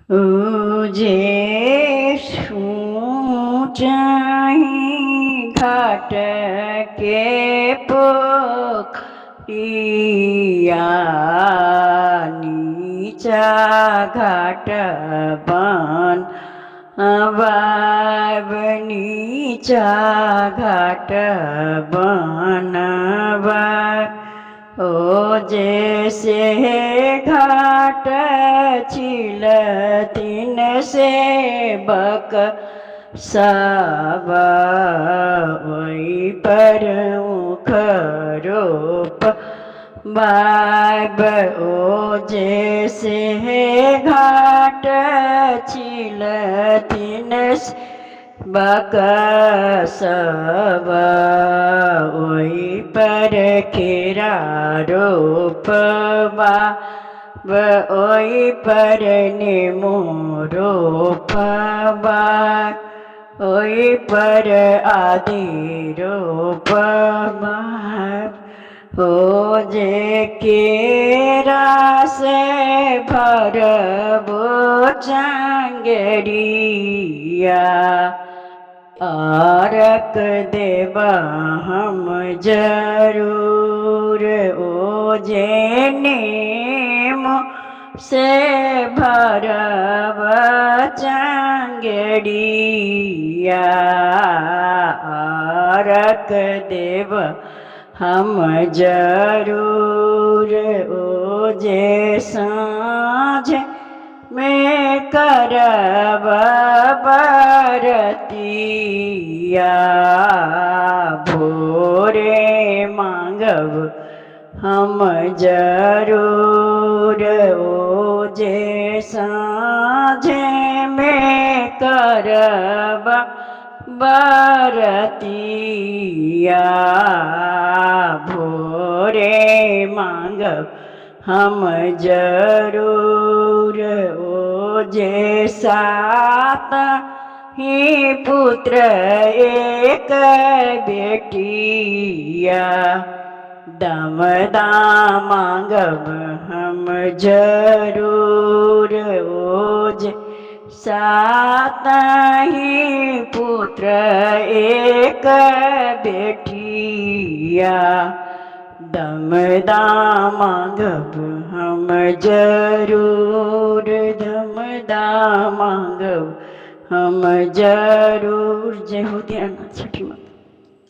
मुझे चाहे घाट के पोखरिया नीचा घाट बन बाब नीचा घाट बनवा ओ जैसे घाट छिल तीन से बक सब वही पर खरोप बाब ओ जैसे घाट छिल तीन से बकसब ओहि पर खेरा रोपबा ओहि पर नेमो रोपबा ओहि पर आदि रोपबा हो जे केरा से भरबो चांगरिया आरक देव हम जरूर ओ जेने से भरब चांगरिया आरक देव हम जरूर ओ जे साँझ में करब बरतिया भोरे मांगब हम जरूर ओ जे साँझ में करब बरतिया भोरे मांगब हम जरूर ओ जे सात ही पुत्र एक बेटिया दमदा मांगब हम जरूर ओ जे सात ही पुत्र एक बेटिया दमदा मांगब हम जरूर दमदा मांगब हम जरूर। जय हो दीनानाथ छठी माँ।